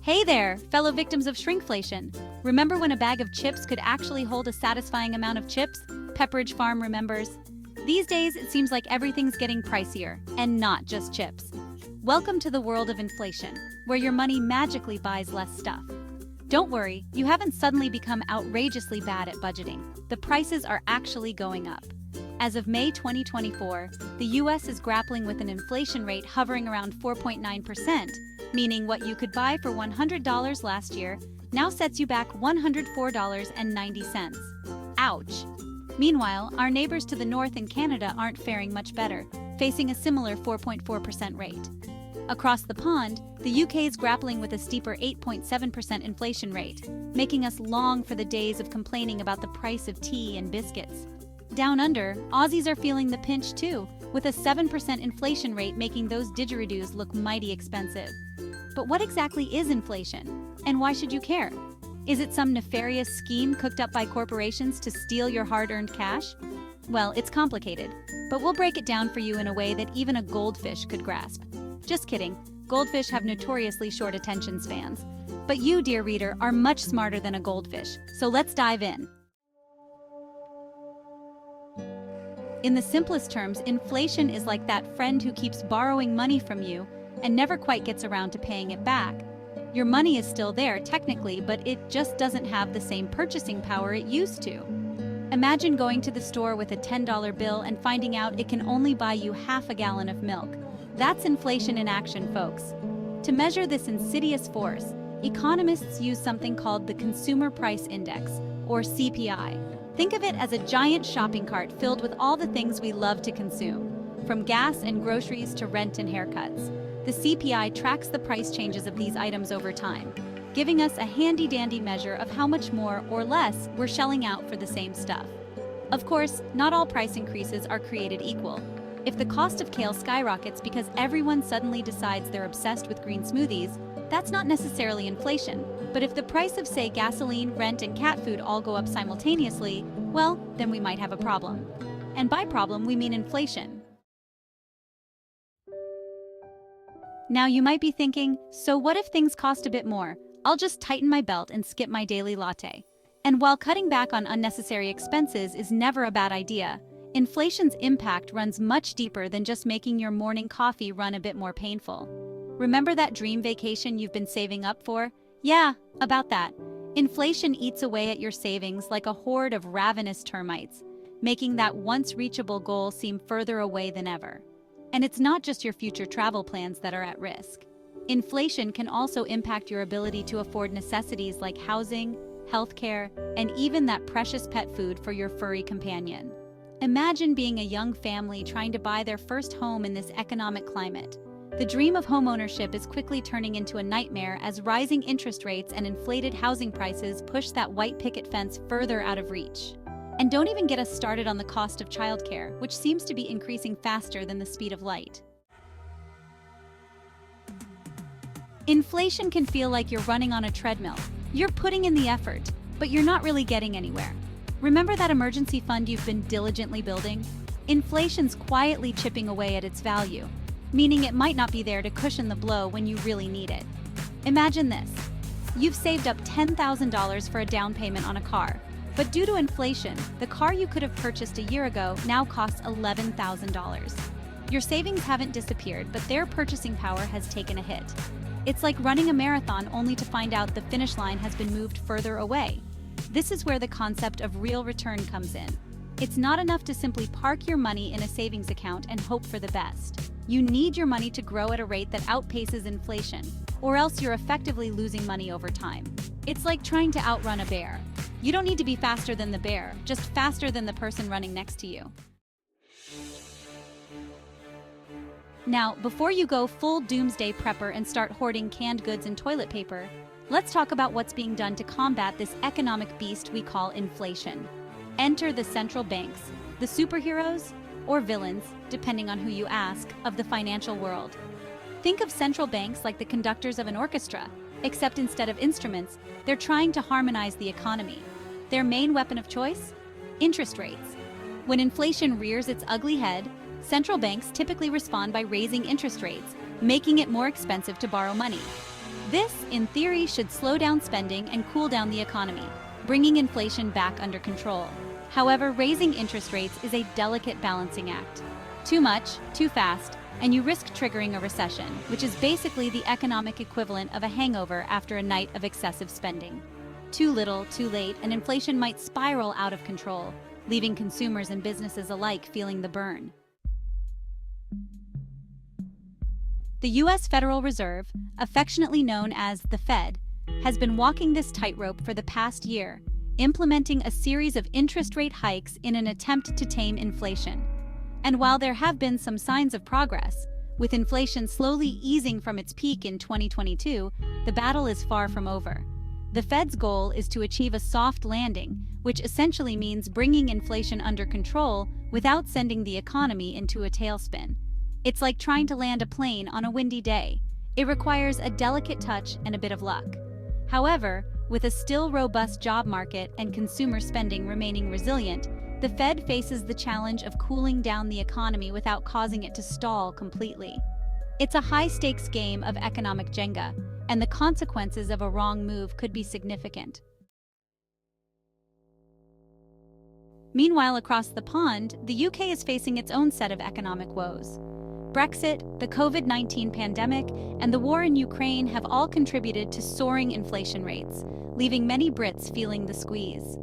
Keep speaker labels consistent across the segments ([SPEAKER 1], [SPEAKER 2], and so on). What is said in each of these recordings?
[SPEAKER 1] Hey there, fellow victims of shrinkflation. Remember when a bag of chips could actually hold a satisfying amount of chips? Pepperidge Farm remembers. These days, it seems like everything's getting pricier, and not just chips. Welcome to the world of inflation, where your money magically buys less stuff. Don't worry, you haven't suddenly become outrageously bad at budgeting. The prices are actually going up. As of May 2024, the US is grappling with an inflation rate hovering around 4.9%, meaning what you could buy for $100 last year now sets you back $104.90. Ouch! Meanwhile, our neighbors to the north in Canada aren't faring much better, facing a similar 4.4% rate. Across the pond, the UK is grappling with a steeper 8.7% inflation rate, making us long for the days of complaining about the price of tea and biscuits. Down under, Aussies are feeling the pinch too, with a 7% inflation rate making those didgeridoos look mighty expensive. But what exactly is inflation? And why should you care? Is it some nefarious scheme cooked up by corporations to steal your hard-earned cash? Well, it's complicated, but we'll break it down for you in a way that even a goldfish could grasp. Just kidding, goldfish have notoriously short attention spans. But you, dear reader, are much smarter than a goldfish, so let's dive in. In the simplest terms, inflation is like that friend who keeps borrowing money from you and never quite gets around to paying it back. Your money is still there technically, but it just doesn't have the same purchasing power it used to. Imagine going to the store with a $10 bill and finding out it can only buy you half a gallon of milk. That's inflation in action, folks. To measure this insidious force, economists use something called the Consumer Price Index, or CPI. Think of it as a giant shopping cart filled with all the things we love to consume, from gas and groceries to rent and haircuts. The CPI tracks the price changes of these items over time, giving us a handy-dandy measure of how much more or less we're shelling out for the same stuff. Of course, not all price increases are created equal. If the cost of kale skyrockets because everyone suddenly decides they're obsessed with green smoothies, that's not necessarily inflation. But if the price of, say, gasoline, rent, and cat food all go up simultaneously, well, then we might have a problem. And by problem, we mean inflation. Now you might be thinking, so what if things cost a bit more? I'll just tighten my belt and skip my daily latte. And while cutting back on unnecessary expenses is never a bad idea, inflation's impact runs much deeper than just making your morning coffee run a bit more painful. Remember that dream vacation you've been saving up for? Yeah, about that. Inflation eats away at your savings like a horde of ravenous termites, making that once reachable goal seem further away than ever. And it's not just your future travel plans that are at risk. Inflation can also impact your ability to afford necessities like housing, healthcare, and even that precious pet food for your furry companion. Imagine being a young family trying to buy their first home in this economic climate. The dream of homeownership is quickly turning into a nightmare as rising interest rates and inflated housing prices push that white picket fence further out of reach. And don't even get us started on the cost of childcare, which seems to be increasing faster than the speed of light. Inflation can feel like you're running on a treadmill. You're putting in the effort, but you're not really getting anywhere. Remember that emergency fund you've been diligently building? Inflation's quietly chipping away at its value, meaning it might not be there to cushion the blow when you really need it. Imagine this. You've saved up $10,000 for a down payment on a car, but due to inflation, the car you could have purchased a year ago now costs $11,000. Your savings haven't disappeared, but their purchasing power has taken a hit. It's like running a marathon only to find out the finish line has been moved further away. This is where the concept of real return comes in. It's not enough to simply park your money in a savings account and hope for the best. You need your money to grow at a rate that outpaces inflation, or else you're effectively losing money over time. It's like trying to outrun a bear. You don't need to be faster than the bear, just faster than the person running next to you. Now, before you go full doomsday prepper and start hoarding canned goods and toilet paper, let's talk about what's being done to combat this economic beast we call inflation. Enter the central banks, the superheroes, or villains, depending on who you ask, of the financial world. Think of central banks like the conductors of an orchestra, except instead of instruments, they're trying to harmonize the economy. Their main weapon of choice? Interest rates. When inflation rears its ugly head, central banks typically respond by raising interest rates, making it more expensive to borrow money. This, in theory, should slow down spending and cool down the economy, bringing inflation back under control. However, raising interest rates is a delicate balancing act. Too much, too fast, and you risk triggering a recession, which is basically the economic equivalent of a hangover after a night of excessive spending. Too little, too late, and inflation might spiral out of control, leaving consumers and businesses alike feeling the burn. The U.S. Federal Reserve, affectionately known as the Fed, has been walking this tightrope for the past year, implementing a series of interest rate hikes in an attempt to tame inflation. And while there have been some signs of progress, with inflation slowly easing from its peak in 2022, the battle is far from over. The Fed's goal is to achieve a soft landing, which essentially means bringing inflation under control without sending the economy into a tailspin. It's like trying to land a plane on a windy day. It requires a delicate touch and a bit of luck. However, with a still robust job market and consumer spending remaining resilient, the Fed faces the challenge of cooling down the economy without causing it to stall completely. It's a high-stakes game of economic Jenga, and the consequences of a wrong move could be significant. Meanwhile, across the pond, the UK is facing its own set of economic woes. Brexit, the COVID-19 pandemic, and the war in Ukraine have all contributed to soaring inflation rates, leaving many Brits feeling the squeeze.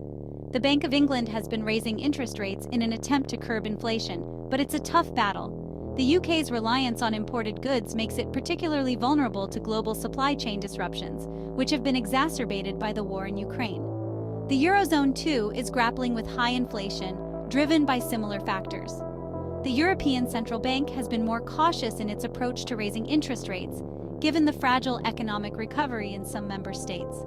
[SPEAKER 1] The Bank of England has been raising interest rates in an attempt to curb inflation, but it's a tough battle. The UK's reliance on imported goods makes it particularly vulnerable to global supply chain disruptions, which have been exacerbated by the war in Ukraine. The Eurozone, too, is grappling with high inflation, driven by similar factors. The European Central Bank has been more cautious in its approach to raising interest rates, given the fragile economic recovery in some member states.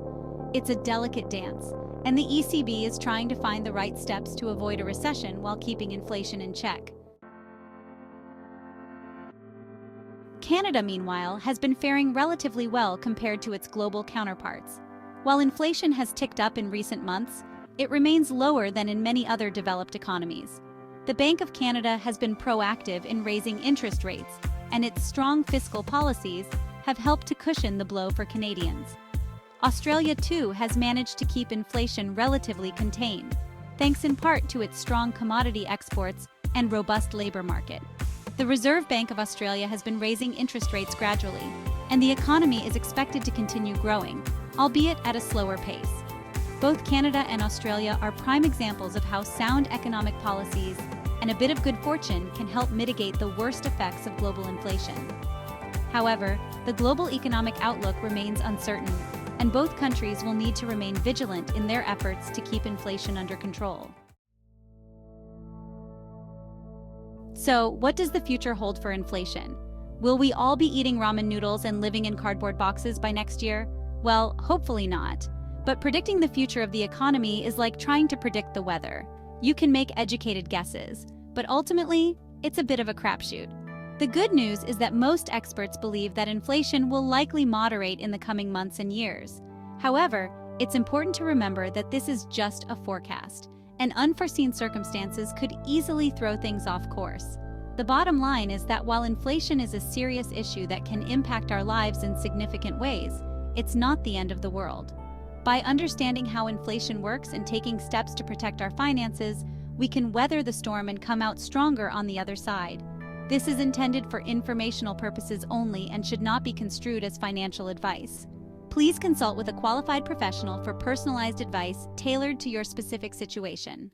[SPEAKER 1] It's a delicate dance, and the ECB is trying to find the right steps to avoid a recession while keeping inflation in check. Canada, meanwhile, has been faring relatively well compared to its global counterparts. While inflation has ticked up in recent months, it remains lower than in many other developed economies. The Bank of Canada has been proactive in raising interest rates, and its strong fiscal policies have helped to cushion the blow for Canadians. Australia, too, has managed to keep inflation relatively contained, thanks in part to its strong commodity exports and robust labor market. The Reserve Bank of Australia has been raising interest rates gradually, and the economy is expected to continue growing, albeit at a slower pace. Both Canada and Australia are prime examples of how sound economic policies and a bit of good fortune can help mitigate the worst effects of global inflation. However, the global economic outlook remains uncertain, and both countries will need to remain vigilant in their efforts to keep inflation under control. So, what does the future hold for inflation? Will we all be eating ramen noodles and living in cardboard boxes by next year? Well, hopefully not. But predicting the future of the economy is like trying to predict the weather. You can make educated guesses, but ultimately, it's a bit of a crapshoot. The good news is that most experts believe that inflation will likely moderate in the coming months and years. However, it's important to remember that this is just a forecast, and unforeseen circumstances could easily throw things off course. The bottom line is that while inflation is a serious issue that can impact our lives in significant ways, it's not the end of the world. By understanding how inflation works and taking steps to protect our finances, we can weather the storm and come out stronger on the other side. This is intended for informational purposes only and should not be construed as financial advice. Please consult with a qualified professional for personalized advice tailored to your specific situation.